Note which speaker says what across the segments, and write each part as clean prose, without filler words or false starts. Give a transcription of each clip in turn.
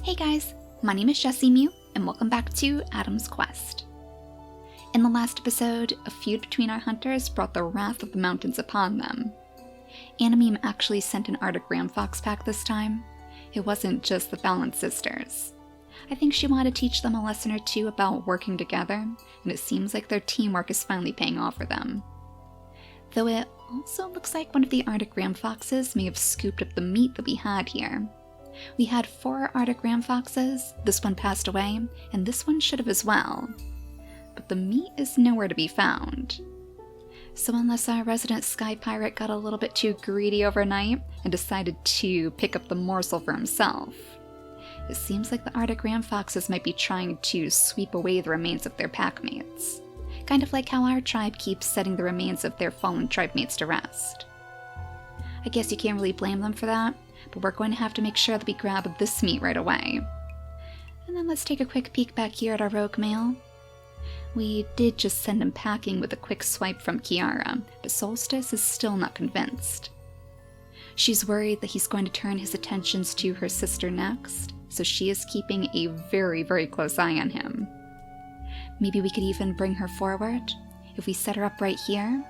Speaker 1: Hey guys, my name is JessiMew, and welcome back to Adam's Quest. In the last episode, a feud between our hunters brought the wrath of the mountains upon them. JessiMew actually sent an Arctic Ram Fox pack this time. It wasn't just the Balance sisters. I think she wanted to teach them a lesson or two about working together, and it seems like their teamwork is finally paying off for them. Though it also looks like one of the Arctic Ram Foxes may have scooped up the meat that we had here. We had 4 Arctic Ram Foxes, this one passed away, and this one should have as well. But the meat is nowhere to be found. So unless our resident sky pirate got a little bit too greedy overnight and decided to pick up the morsel for himself, it seems like the Arctic Ram Foxes might be trying to sweep away the remains of their packmates. Kind of like how our tribe keeps setting the remains of their fallen tribe mates to rest. I guess you can't really blame them for that, but we're going to have to make sure that we grab this meat right away. And then let's take a quick peek back here at our rogue male. We did just send him packing with a quick swipe from Kiara, but Solstice is still not convinced. She's worried that he's going to turn his attentions to her sister next, so she is keeping a very, very close eye on him. Maybe we could even bring her forward. If we set her up right here,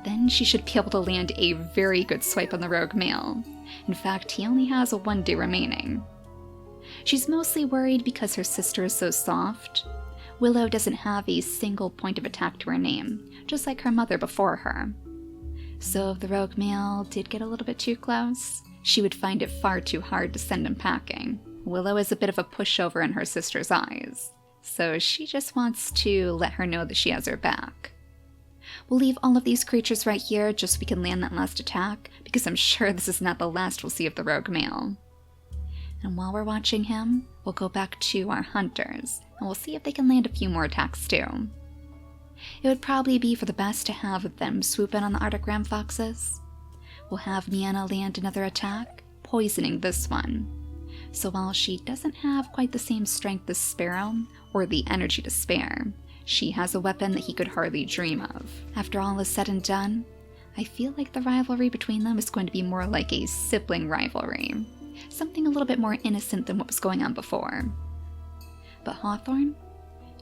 Speaker 1: then she should be able to land a very good swipe on the rogue male. In fact, he only has 1 day remaining. She's mostly worried because her sister is so soft. Willow doesn't have a single point of attack to her name, just like her mother before her. So if the rogue male did get a little bit too close, she would find it far too hard to send him packing. Willow is a bit of a pushover in her sister's eyes, so she just wants to let her know that she has her back. We'll leave all of these creatures right here just so we can land that last attack, because I'm sure this is not the last we'll see of the rogue male. And while we're watching him, we'll go back to our hunters, and we'll see if they can land a few more attacks too. It would probably be for the best to have them swoop in on the Arctic Ram Foxes. We'll have Miana land another attack, poisoning this one. So while she doesn't have quite the same strength as Sparrow, or the energy to spare, she has a weapon that he could hardly dream of. After all is said and done, I feel like the rivalry between them is going to be more like a sibling rivalry. Something a little bit more innocent than what was going on before. But Hawthorn,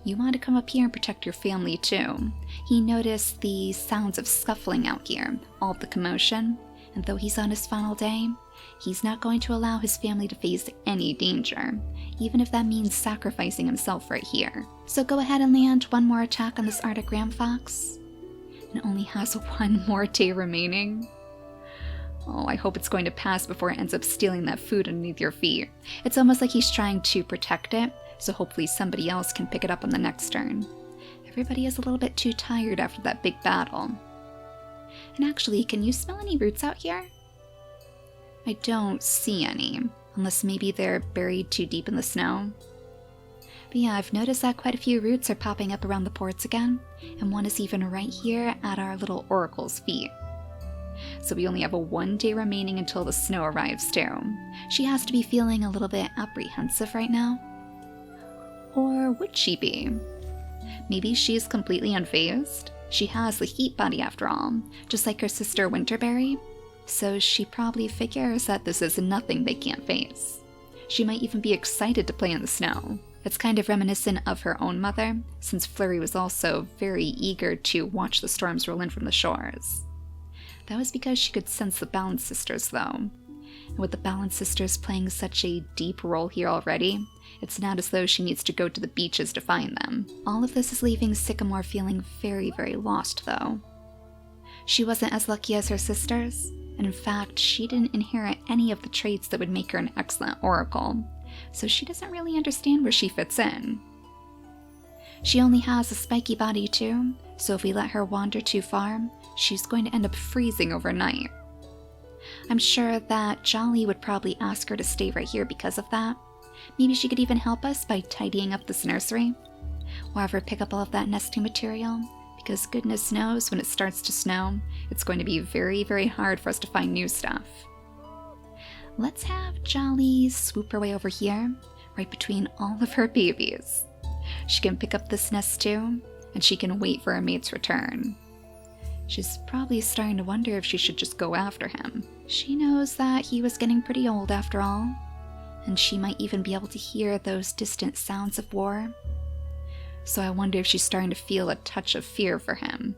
Speaker 1: you want to come up here and protect your family too. He noticed the sounds of scuffling out here, all of the commotion, and though he's on his final day, he's not going to allow his family to face any danger, even if that means sacrificing himself right here. So go ahead and land 1 more attack on this Arctic Ram Fox. It only has 1 more day remaining. Oh, I hope it's going to pass before it ends up stealing that food underneath your feet. It's almost like he's trying to protect it, so hopefully somebody else can pick it up on the next turn. Everybody is a little bit too tired after that big battle. And actually, can you smell any roots out here? I don't see any, unless maybe they're buried too deep in the snow. But yeah, I've noticed that quite a few roots are popping up around the ports again, and one is even right here at our little oracle's feet. So we only have 1 day remaining until the snow arrives too. She has to be feeling a little bit apprehensive right now. Or would she be? Maybe she's completely unfazed? She has the heat body after all, just like her sister Winterberry. So she probably figures that this is nothing they can't face. She might even be excited to play in the snow. It's kind of reminiscent of her own mother, since Flurry was also very eager to watch the storms roll in from the shores. That was because she could sense the Balance sisters though. And with the Balance sisters playing such a deep role here already, it's not as though she needs to go to the beaches to find them. All of this is leaving Sycamore feeling very, very lost though. She wasn't as lucky as her sisters, and in fact, she didn't inherit any of the traits that would make her an excellent oracle, so she doesn't really understand where she fits in. She only has a spiky body too, so if we let her wander too far, she's going to end up freezing overnight. I'm sure that Jolly would probably ask her to stay right here because of that. Maybe she could even help us by tidying up this nursery. We'll have her pick up all of that nesting material, because goodness knows when it starts to snow, it's going to be very, very hard for us to find new stuff. Let's have Jolly swoop her way over here, right between all of her babies. She can pick up this nest too, and she can wait for her mate's return. She's probably starting to wonder if she should just go after him. She knows that he was getting pretty old after all. and she might even be able to hear those distant sounds of war. So I wonder if she's starting to feel a touch of fear for him.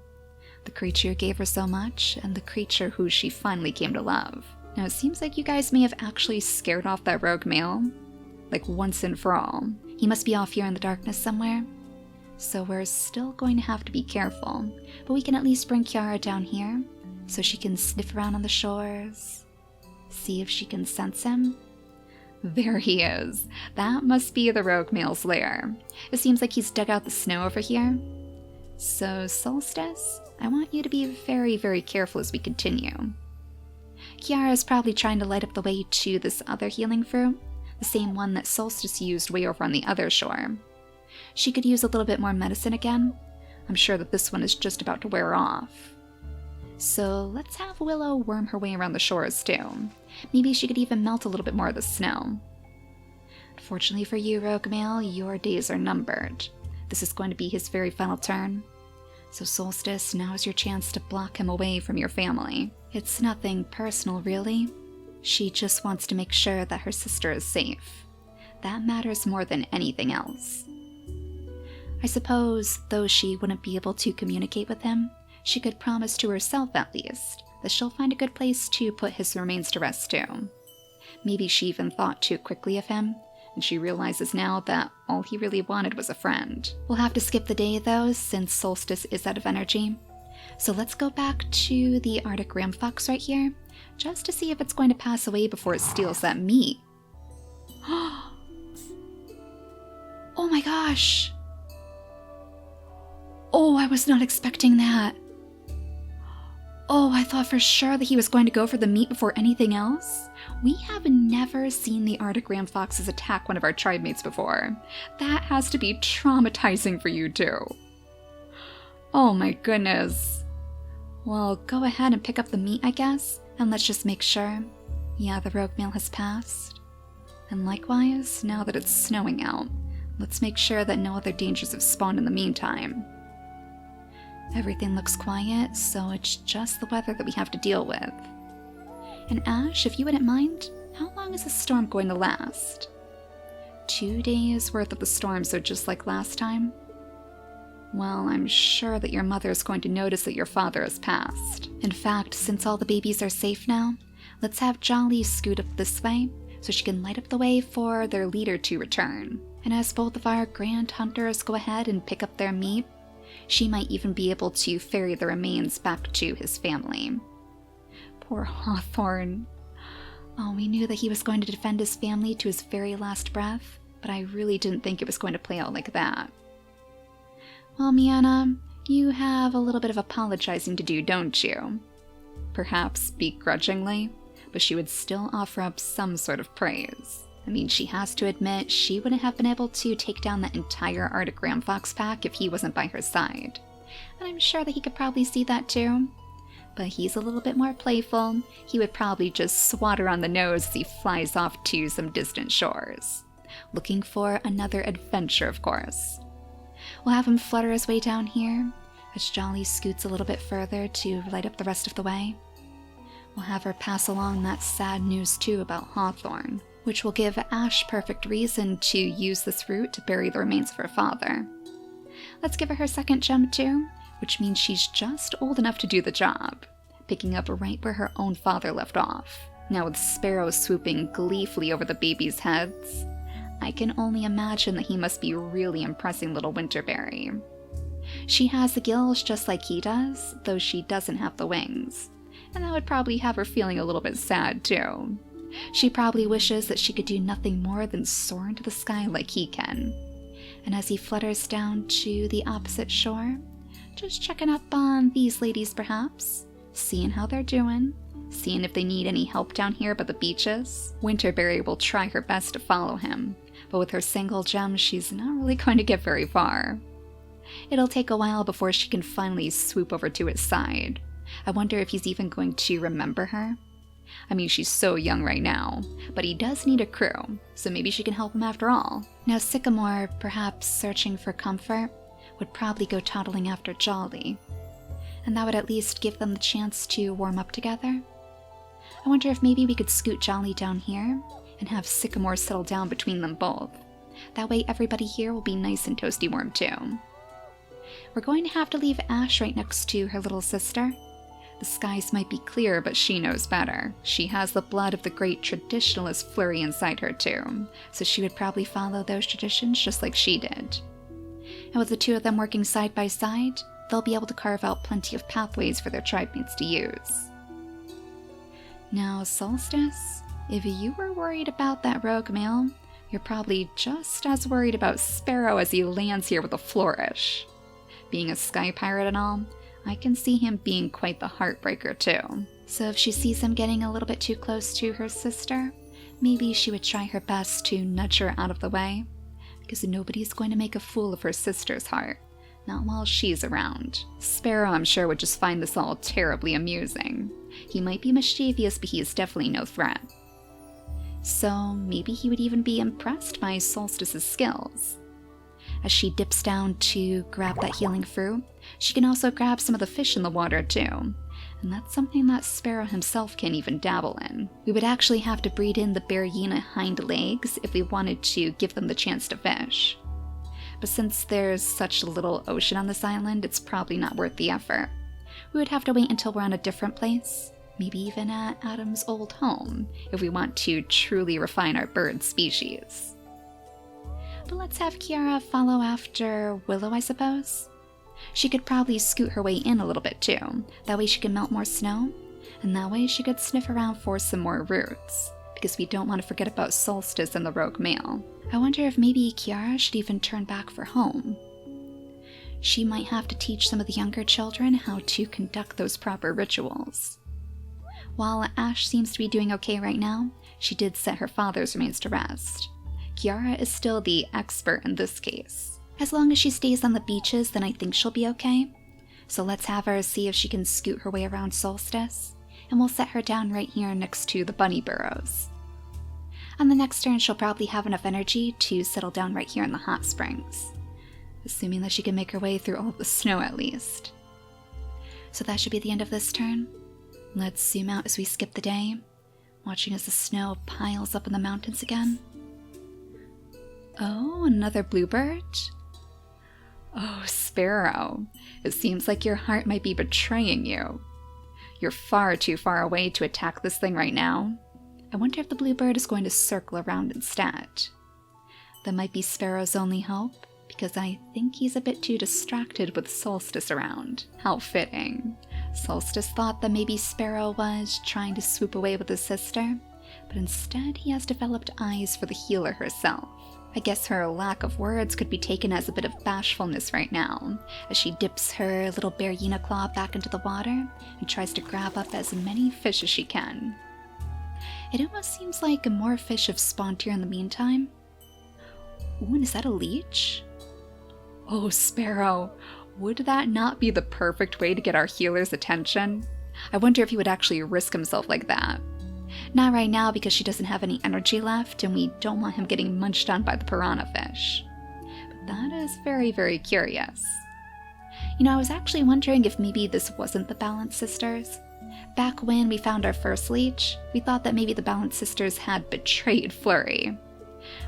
Speaker 1: The creature who gave her so much, and the creature who she finally came to love. Now it seems like you guys may have actually scared off that rogue male, like once and for all. He must be off here in the darkness somewhere. So we're still going to have to be careful, but we can at least bring Kiara down here, so she can sniff around on the shores, see if she can sense him. There he is. That must be the rogue male's lair. It seems like he's dug out the snow over here. So, Solstice, I want you to be very, very careful as we continue. Kiara is probably trying to light up the way to this other healing fruit, the same one that Solstice used way over on the other shore. She could use a little bit more medicine again. I'm sure that this one is just about to wear off. So let's have Willow worm her way around the shores too. Maybe she could even melt a little bit more of the snow. Unfortunately for you, Rogue Male, your days are numbered. This is going to be his very final turn. So Solstice, now is your chance to block him away from your family. It's nothing personal, really. She just wants to make sure that her sister is safe. That matters more than anything else. I suppose, though she wouldn't be able to communicate with him, she could promise to herself at least that she'll find a good place to put his remains to rest too. Maybe she even thought too quickly of him, and she realizes now that all he really wanted was a friend. We'll have to skip the day though, since Solstice is out of energy. So let's go back to the Arctic Ram Fox right here, just to see if it's going to pass away before it steals that meat. Oh my gosh! Oh, I was not expecting that. Oh, I thought for sure that he was going to go for the meat before anything else. We have never seen the Arctic Ram Foxes attack one of our tribe mates before. That has to be traumatizing for you too. Oh my goodness. Well, go ahead and pick up the meat, I guess, and let's just make sure. Yeah, the rogue male has passed. And likewise, now that it's snowing out, let's make sure that no other dangers have spawned in the meantime. Everything looks quiet, so it's just the weather that we have to deal with. And Ash, if you wouldn't mind, how long is this storm going to last? 2 days worth of the storm, so just like last time? Well, I'm sure that your mother is going to notice that your father has passed. In fact, since all the babies are safe now, let's have Jolly scoot up this way, so she can light up the way for their leader to return. And as both of our grand hunters go ahead and pick up their meat, she might even be able to ferry the remains back to his family. Poor Hawthorn. Oh, we knew that he was going to defend his family to his very last breath, but I really didn't think it was going to play out like that. Well, Miana, you have a little bit of apologizing to do, don't you? Perhaps begrudgingly, but she would still offer up some sort of praise. I mean, she has to admit she wouldn't have been able to take down that entire Arctic Ram Fox pack if he wasn't by her side. And I'm sure that he could probably see that too. But he's a little bit more playful. He would probably just swat her on the nose as he flies off to some distant shores. Looking for another adventure, of course. We'll have him flutter his way down here, as Jolly scoots a little bit further to light up the rest of the way. We'll have her pass along that sad news too about Hawthorn, which will give Ash perfect reason to use this route to bury the remains of her father. Let's give her her second gem too, which means she's just old enough to do the job, picking up right where her own father left off. Now with Sparrow swooping gleefully over the babies' heads, I can only imagine that he must be really impressing little Winterberry. She has the gills just like he does, though she doesn't have the wings, and that would probably have her feeling a little bit sad too. She probably wishes that she could do nothing more than soar into the sky like he can. And as he flutters down to the opposite shore, just checking up on these ladies perhaps, seeing how they're doing, seeing if they need any help down here by the beaches. Winterberry will try her best to follow him, but with her single gem, she's not really going to get very far. It'll take a while before she can finally swoop over to his side. I wonder if he's even going to remember her. I mean, she's so young right now, but he does need a crew, so maybe she can help him after all. Now Sycamore, perhaps searching for comfort, would probably go toddling after Jolly, and that would at least give them the chance to warm up together. I wonder if maybe we could scoot Jolly down here and have Sycamore settle down between them both. That way everybody here will be nice and toasty warm too. We're going to have to leave Ash right next to her little sister. The skies might be clear, but she knows better. She has the blood of the great traditionalist Flurry inside her too, so she would probably follow those traditions just like she did. And with the two of them working side by side, they'll be able to carve out plenty of pathways for their tribe mates to use. Now, Solstice, if you were worried about that rogue male, you're probably just as worried about Sparrow as he lands here with a flourish. Being a sky pirate and all, I can see him being quite the heartbreaker too. So if she sees him getting a little bit too close to her sister, maybe she would try her best to nudge her out of the way, because nobody's going to make a fool of her sister's heart, not while she's around. Sparrow, I'm sure, would just find this all terribly amusing. He might be mischievous, but he is definitely no threat. So maybe he would even be impressed by Solstice's skills. As she dips down to grab that healing fruit, she can also grab some of the fish in the water too, and that's something that Sparrow himself can't even dabble in. We would actually have to breed in the Bearina hind legs if we wanted to give them the chance to fish. But since there's such little ocean on this island, it's probably not worth the effort. We would have to wait until we're on a different place, maybe even at Adam's old home, if we want to truly refine our bird species. But let's have Kiara follow after Willow, I suppose. She could probably scoot her way in a little bit too, that way she can melt more snow, and that way she could sniff around for some more roots, because we don't want to forget about Solstice and the rogue male. I wonder if maybe Kiara should even turn back for home. She might have to teach some of the younger children how to conduct those proper rituals. While Ash seems to be doing okay right now, she did set her father's remains to rest. Kiara is still the expert in this case. As long as she stays on the beaches, then I think she'll be okay. So let's have her see if she can scoot her way around Solstice, and we'll set her down right here next to the bunny burrows. On the next turn, she'll probably have enough energy to settle down right here in the hot springs, assuming that she can make her way through all of the snow at least. So that should be the end of this turn. Let's zoom out as we skip the day, watching as the snow piles up in the mountains again. Oh, another bluebird? Oh, Sparrow, it seems like your heart might be betraying you. You're far too far away to attack this thing right now. I wonder if the bluebird is going to circle around instead. That might be Sparrow's only hope, because I think he's a bit too distracted with Solstice around. How fitting. Solstice thought that maybe Sparrow was trying to swoop away with his sister, but instead he has developed eyes for the healer herself. I guess her lack of words could be taken as a bit of bashfulness right now, as she dips her little Bearina claw back into the water and tries to grab up as many fish as she can. It almost seems like more fish have spawned here in the meantime. Ooh, and is that a leech? Oh, Sparrow, would that not be the perfect way to get our healer's attention? I wonder if he would actually risk himself like that. Not right now because she doesn't have any energy left and we don't want him getting munched on by the piranha fish. But that is very, very curious. You know, I was actually wondering if maybe this wasn't the Balance Sisters. Back when we found our first leech, we thought that maybe the Balance Sisters had betrayed Flurry.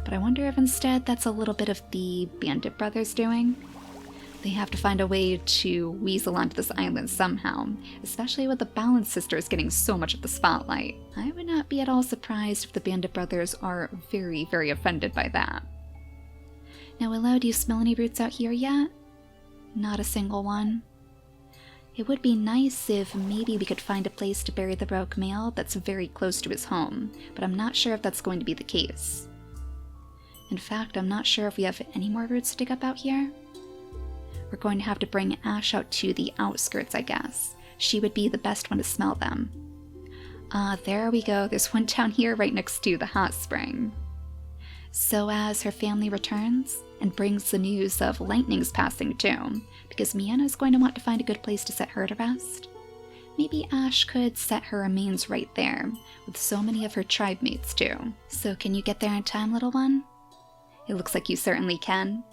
Speaker 1: But I wonder if instead that's a little bit of the Bandit Brothers doing. They have to find a way to weasel onto this island somehow, especially with the Balance Sisters getting so much of the spotlight. I would not be at all surprised if the Bandit Brothers are very, very offended by that. Now Willow, do you smell any roots out here yet? Not a single one. It would be nice if maybe we could find a place to bury the rogue male that's very close to his home, but I'm not sure if that's going to be the case. In fact, I'm not sure if we have any more roots to dig up out here. We're going to have to bring Ash out to the outskirts, I guess. She would be the best one to smell them. There we go. There's one down here right next to the hot spring. So as her family returns and brings the news of lightning's passing too, because Miana is going to want to find a good place to set her to rest, maybe Ash could set her remains right there, with so many of her tribe mates too. So can you get there in time, little one? It looks like you certainly can.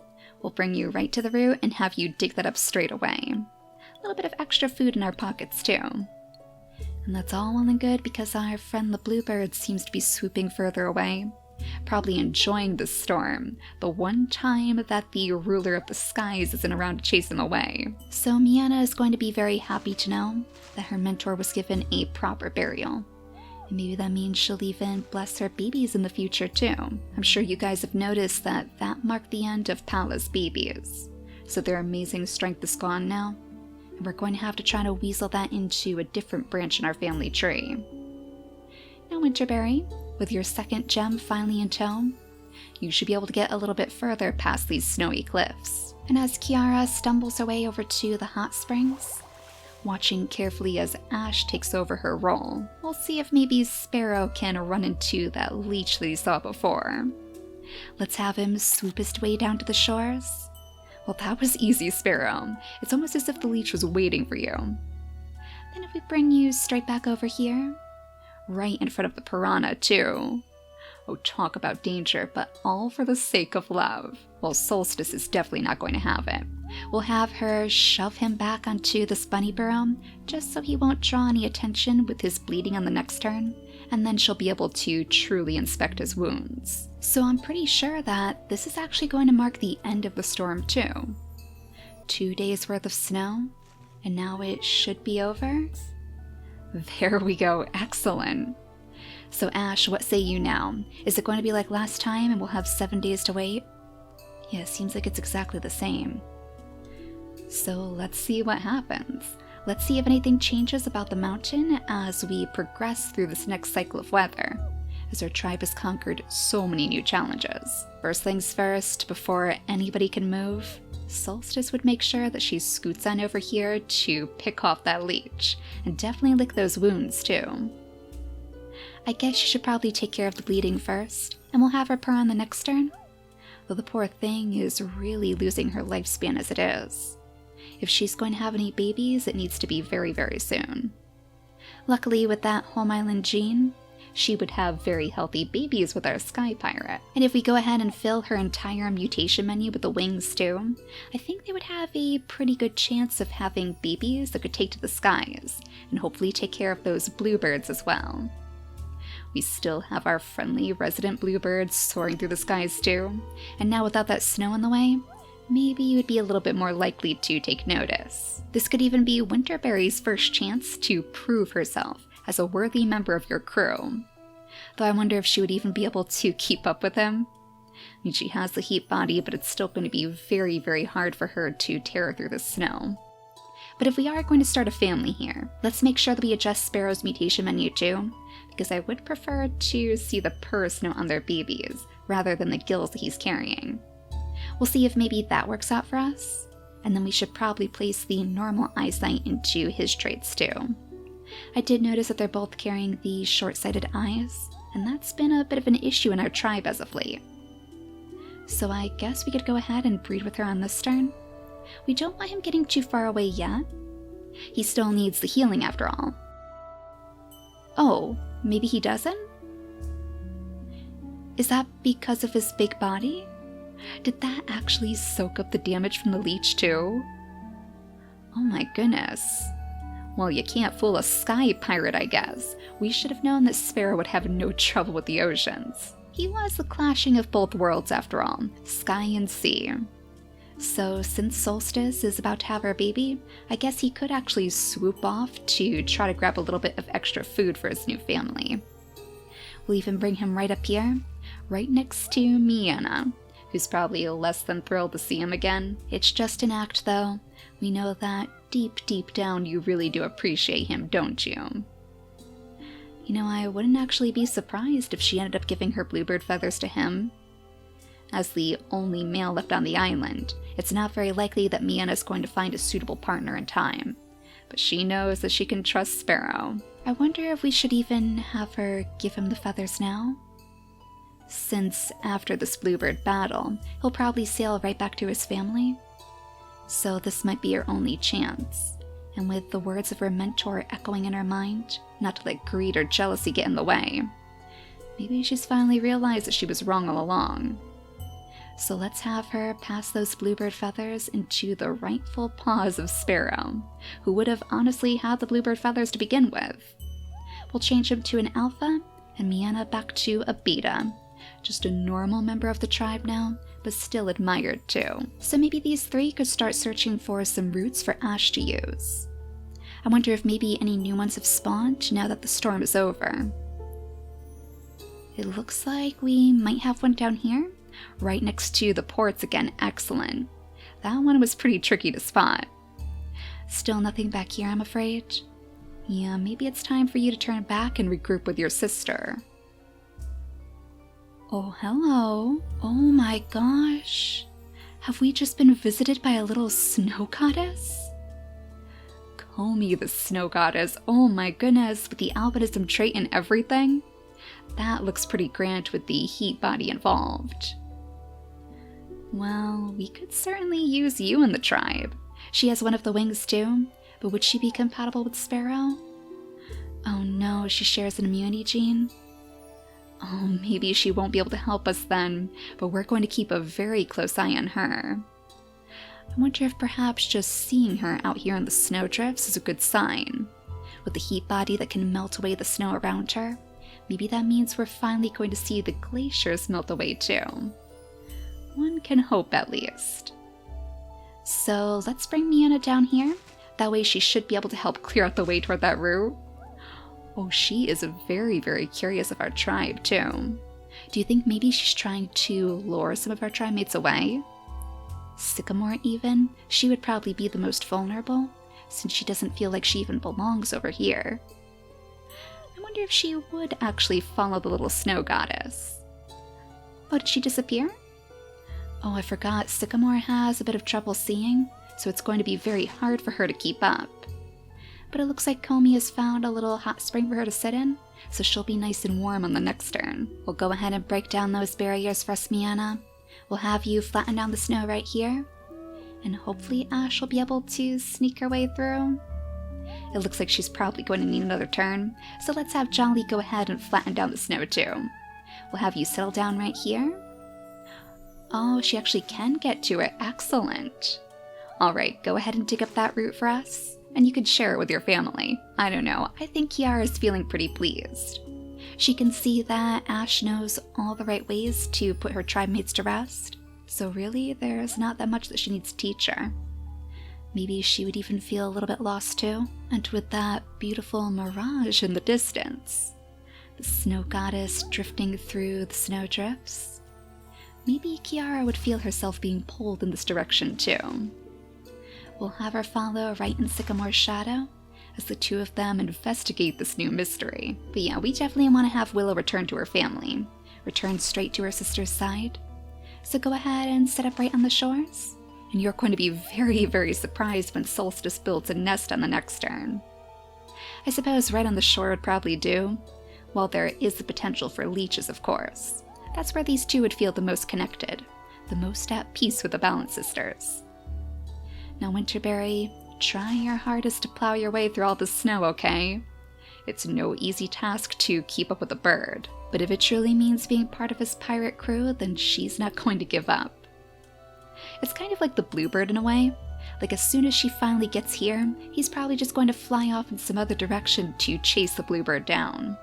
Speaker 1: We'll bring you right to the root and have you dig that up straight away. A little bit of extra food in our pockets too. And that's all well and good because our friend the bluebird seems to be swooping further away, probably enjoying the storm, the one time that the ruler of the skies isn't around to chase him away. So Miana is going to be very happy to know that her mentor was given a proper burial. And maybe that means she'll even bless her babies in the future too. I'm sure you guys have noticed that marked the end of Pala's babies. So their amazing strength is gone now, and we're going to have to try to weasel that into a different branch in our family tree. Now Winterberry, with your second gem finally in tow, you should be able to get a little bit further past these snowy cliffs. And as Kiara stumbles her way over to the hot springs, watching carefully as Ash takes over her role, we'll see if maybe Sparrow can run into that leech that he saw before. Let's have him swoop his way down to the shores. Well, that was easy, Sparrow. It's almost as if the leech was waiting for you. Then if we bring you straight back over here, right in front of the piranha, too. Oh, talk about danger, but all for the sake of love. Well, Solstice is definitely not going to have it. We'll have her shove him back onto this bunny burrow, just so he won't draw any attention with his bleeding on the next turn, and then she'll be able to truly inspect his wounds. So I'm pretty sure that this is actually going to mark the end of the storm too. 2 days worth of snow, and now it should be over? There we go, excellent. So Ash, what say you now? Is it going to be like last time and we'll have 7 days to wait? Yeah, it seems like it's exactly the same. So let's see what happens. Let's see if anything changes about the mountain as we progress through this next cycle of weather, as our tribe has conquered so many new challenges. First things first, before anybody can move, Solstice would make sure that she scoots on over here to pick off that leech, and definitely lick those wounds too. I guess she should probably take care of the bleeding first, and we'll have her purr on the next turn. Though the poor thing is really losing her lifespan as it is. If she's going to have any babies, it needs to be very, very soon. Luckily, with that home island gene, she would have very healthy babies with our sky pirate. And if we go ahead and fill her entire mutation menu with the wings too, I think they would have a pretty good chance of having babies that could take to the skies, and hopefully take care of those bluebirds as well. We still have our friendly resident bluebirds soaring through the skies too, and now without that snow in the way, maybe you would be a little bit more likely to take notice. This could even be Winterberry's first chance to prove herself as a worthy member of your crew. Though I wonder if she would even be able to keep up with him. I mean, she has the heat body, but it's still going to be very, very hard for her to tear through the snow. But if we are going to start a family here, let's make sure that we adjust Sparrow's mutation menu too, because I would prefer to see the purr snow on their babies, rather than the gills that he's carrying. We'll see if maybe that works out for us, and then we should probably place the normal eyesight into his traits too. I did notice that they're both carrying the short-sighted eyes, and that's been a bit of an issue in our tribe as of late. So I guess we could go ahead and breed with her on this turn. We don't want him getting too far away yet. He still needs the healing after all. Oh, maybe he doesn't? Is that because of his big body? Did that actually soak up the damage from the leech too? Oh my goodness. Well, you can't fool a sky pirate, I guess. We should have known that Sparrow would have no trouble with the oceans. He was the clashing of both worlds after all, sky and sea. So since Solstice is about to have her baby, I guess he could actually swoop off to try to grab a little bit of extra food for his new family. We'll even bring him right up here, right next to Miana, who's probably less than thrilled to see him again. It's just an act though. We know that deep, deep down you really do appreciate him, don't you? You know, I wouldn't actually be surprised if she ended up giving her bluebird feathers to him. As the only male left on the island, it's not very likely that Miana's going to find a suitable partner in time, but she knows that she can trust Sparrow. I wonder if we should even have her give him the feathers now? Since after this bluebird battle, he'll probably sail right back to his family. So this might be her only chance, and with the words of her mentor echoing in her mind, not to let greed or jealousy get in the way, maybe she's finally realized that she was wrong all along. So let's have her pass those bluebird feathers into the rightful paws of Sparrow, who would have honestly had the bluebird feathers to begin with. We'll change him to an alpha, and Miana back to a beta. Just a normal member of the tribe now, but still admired too. So maybe these three could start searching for some roots for Ash to use. I wonder if maybe any new ones have spawned now that the storm is over. It looks like we might have one down here, right next to the ports again. Excellent. That one was pretty tricky to spot. Still nothing back here, I'm afraid. Yeah, maybe it's time for you to turn back and regroup with your sister. Oh, hello. Oh my gosh. Have we just been visited by a little snow goddess? Komi the snow goddess. Oh my goodness, with the albinism trait and everything. That looks pretty grand with the heat body involved. Well, we could certainly use you in the tribe. She has one of the wings too, but would she be compatible with Sparrow? Oh no, she shares an immunity gene. Oh, maybe she won't be able to help us then, but we're going to keep a very close eye on her. I wonder if perhaps just seeing her out here in the snowdrifts is a good sign. With the heat body that can melt away the snow around her, maybe that means we're finally going to see the glaciers melt away too. One can hope at least. So let's bring Miana down here. That way she should be able to help clear out the way toward that route. Oh, she is very, very curious of our tribe too. Do you think maybe she's trying to lure some of our tribe mates away? Sycamore even? She would probably be the most vulnerable, since she doesn't feel like she even belongs over here. I wonder if she would actually follow the little snow goddess. Oh, did she disappear? Oh, I forgot, Sycamore has a bit of trouble seeing, so it's going to be very hard for her to keep up. But it looks like Komi has found a little hot spring for her to sit in, so she'll be nice and warm on the next turn. We'll go ahead and break down those barriers for us, Miana. We'll have you flatten down the snow right here, and hopefully Ash will be able to sneak her way through. It looks like she's probably going to need another turn, so let's have Jolly go ahead and flatten down the snow too. We'll have you settle down right here. Oh, she actually can get to it. Excellent. Alright, go ahead and dig up that root for us, and you can share it with your family. I don't know, I think Kiara is feeling pretty pleased. She can see that Ash knows all the right ways to put her tribe mates to rest, so really there's not that much that she needs to teach her. Maybe she would even feel a little bit lost too, and with that beautiful mirage in the distance, the snow goddess drifting through the snowdrifts, maybe Kiara would feel herself being pulled in this direction too. We'll have her follow right in Sycamore's shadow as the two of them investigate this new mystery. But yeah, we definitely want to have Willow return to her family, return straight to her sister's side. So go ahead and set up right on the shores, and you're going to be very, very surprised when Solstice builds a nest on the next turn. I suppose right on the shore would probably do, while there is the potential for leeches, of course. That's where these two would feel the most connected, the most at peace with the Balance Sisters. Now, Winterberry, try your hardest to plow your way through all the snow, okay? It's no easy task to keep up with a bird, but if it truly means being part of his pirate crew, then she's not going to give up. It's kind of like the bluebird in a way. Like, as soon as she finally gets here, he's probably just going to fly off in some other direction to chase the bluebird down.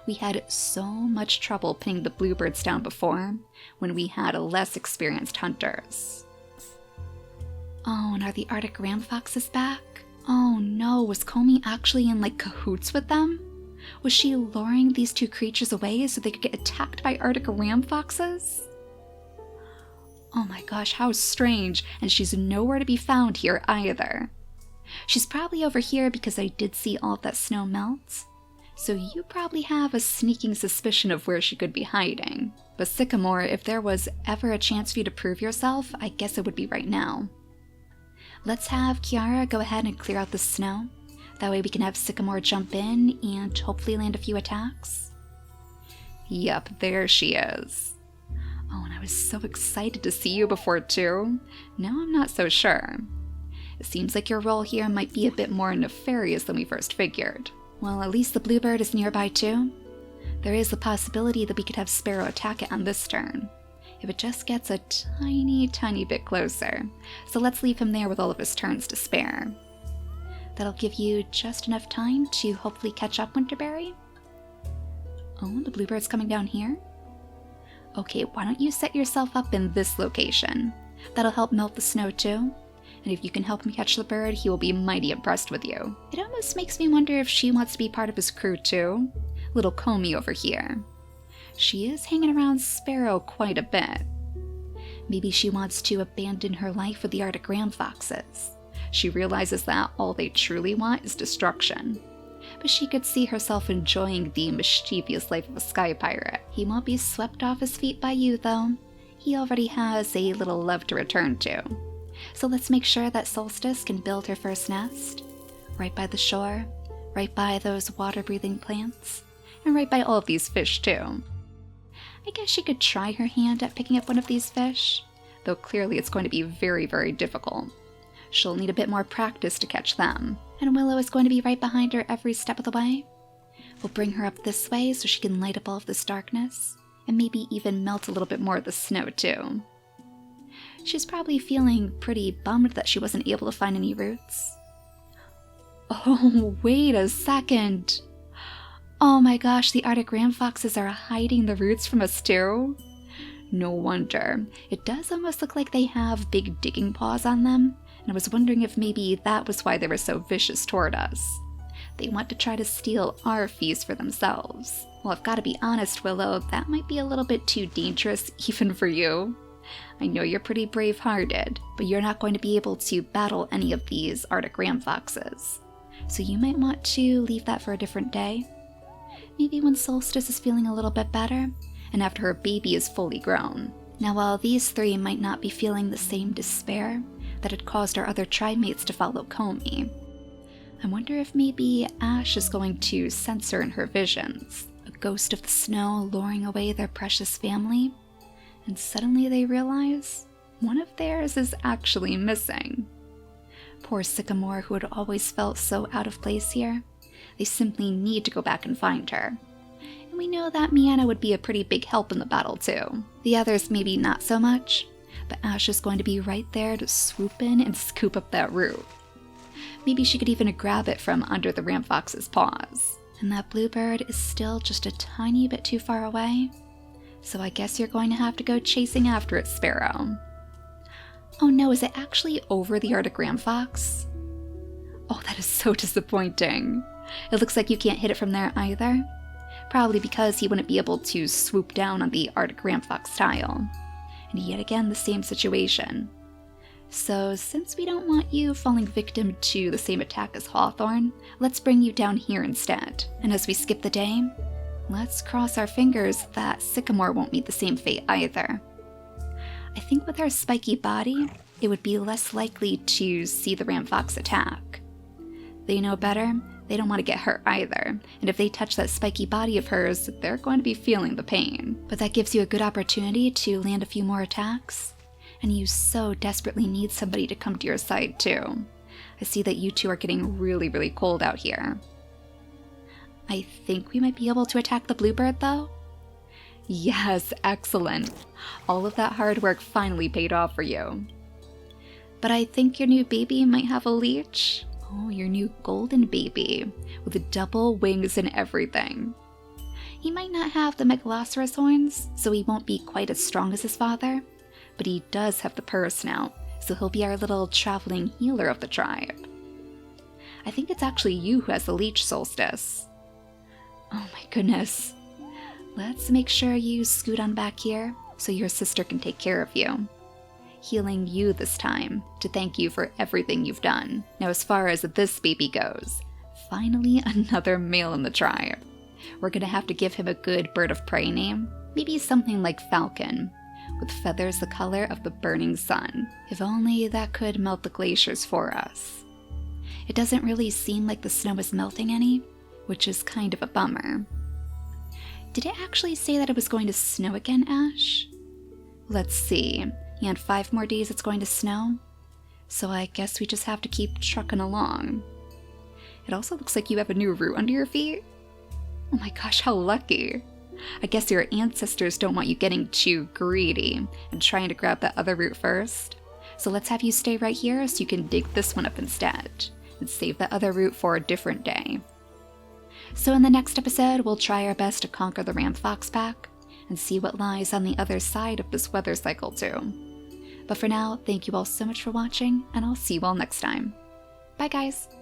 Speaker 1: We had so much trouble pinning the bluebirds down before, when we had less experienced hunters. Oh, and are the Arctic ram foxes back? Oh no, was Komi actually in like cahoots with them? Was she luring these two creatures away so they could get attacked by Arctic ram foxes? Oh my gosh, how strange, and she's nowhere to be found here either. She's probably over here because I did see all of that snow melt, so you probably have a sneaking suspicion of where she could be hiding. But Sycamore, if there was ever a chance for you to prove yourself, I guess it would be right now. Let's have Kiara go ahead and clear out the snow. That way we can have Sycamore jump in and hopefully land a few attacks. Yep, there she is. Oh, and I was so excited to see you before too. Now I'm not so sure. It seems like your role here might be a bit more nefarious than we first figured. Well, at least the bluebird is nearby too. There is the possibility that we could have Sparrow attack it on this turn, if it just gets a tiny, tiny bit closer. So let's leave him there with all of his turns to spare. That'll give you just enough time to hopefully catch up, Winterberry. Oh, the bluebird's coming down here? Okay, why don't you set yourself up in this location? That'll help melt the snow too. And if you can help him catch the bird, he will be mighty impressed with you. It almost makes me wonder if she wants to be part of his crew too. Little Comey over here. She is hanging around Sparrow quite a bit. Maybe she wants to abandon her life with the Arctic ram foxes. She realizes that all they truly want is destruction. But she could see herself enjoying the mischievous life of a sky pirate. He won't be swept off his feet by you, though. He already has a little love to return to. So let's make sure that Solstice can build her first nest. Right by the shore, right by those water-breathing plants, and right by all of these fish, too. I guess she could try her hand at picking up one of these fish, though clearly it's going to be very, very difficult. She'll need a bit more practice to catch them, and Willow is going to be right behind her every step of the way. We'll bring her up this way so she can light up all of this darkness, and maybe even melt a little bit more of the snow too. She's probably feeling pretty bummed that she wasn't able to find any roots. Oh, wait a second! Oh my gosh, the Arctic ram foxes are hiding the roots from us too? No wonder. It does almost look like they have big digging paws on them, and I was wondering if maybe that was why they were so vicious toward us. They want to try to steal our feast for themselves. Well, I've got to be honest, Willow, that might be a little bit too dangerous even for you. I know you're pretty brave-hearted, but you're not going to be able to battle any of these Arctic ram foxes. So you might want to leave that for a different day. Maybe when Solstice is feeling a little bit better, and after her baby is fully grown. Now, while these three might not be feeling the same despair that had caused our other tribe mates to follow Comey, I wonder if maybe Ash is going to sense her in her visions, a ghost of the snow luring away their precious family, and suddenly they realize one of theirs is actually missing. Poor Sycamore, who had always felt so out of place here, they simply need to go back and find her. And we know that Miana would be a pretty big help in the battle too. The others maybe not so much, but Ash is going to be right there to swoop in and scoop up that root. Maybe she could even grab it from under the ram fox's paws. And that bluebird is still just a tiny bit too far away, so I guess you're going to have to go chasing after it, Sparrow. Oh no, is it actually over the Arctic ram fox? Oh, that is so disappointing. It looks like you can't hit it from there either. Probably because he wouldn't be able to swoop down on the Arctic ram fox tile. And yet again, the same situation. So since we don't want you falling victim to the same attack as Hawthorn, let's bring you down here instead. And as we skip the day, let's cross our fingers that Sycamore won't meet the same fate either. I think with her spiky body, it would be less likely to see the ram fox attack. They know better. They don't want to get hurt either, and if they touch that spiky body of hers, they're going to be feeling the pain. But that gives you a good opportunity to land a few more attacks, and you so desperately need somebody to come to your side too. I see that you two are getting really, really cold out here. I think we might be able to attack the bluebird though? Yes, excellent. All of that hard work finally paid off for you. But I think your new baby might have a leech. Oh, your new golden baby, with double wings and everything. He might not have the megaloceros horns, so he won't be quite as strong as his father, but he does have the purr snout, so he'll be our little traveling healer of the tribe. I think it's actually you who has the leech, Solstice. Oh my goodness. Let's make sure you scoot on back here, so your sister can take care of you. Healing you this time, to thank you for everything you've done. Now as far as this baby goes, finally another male in the tribe. We're gonna have to give him a good bird of prey name, maybe something like Falcon, with feathers the color of the burning sun. If only that could melt the glaciers for us. It doesn't really seem like the snow is melting any, which is kind of a bummer. Did it actually say that it was going to snow again, Ash? Let's see. And 5 more days it's going to snow, so I guess we just have to keep trucking along. It also looks like you have a new root under your feet. Oh my gosh, how lucky. I guess your ancestors don't want you getting too greedy and trying to grab that other root first. So let's have you stay right here so you can dig this one up instead. and save that other route for a different day. So in the next episode, we'll try our best to conquer the Ram Fox Pack and see what lies on the other side of this weather cycle too. But for now, thank you all so much for watching, and I'll see you all next time. Bye guys!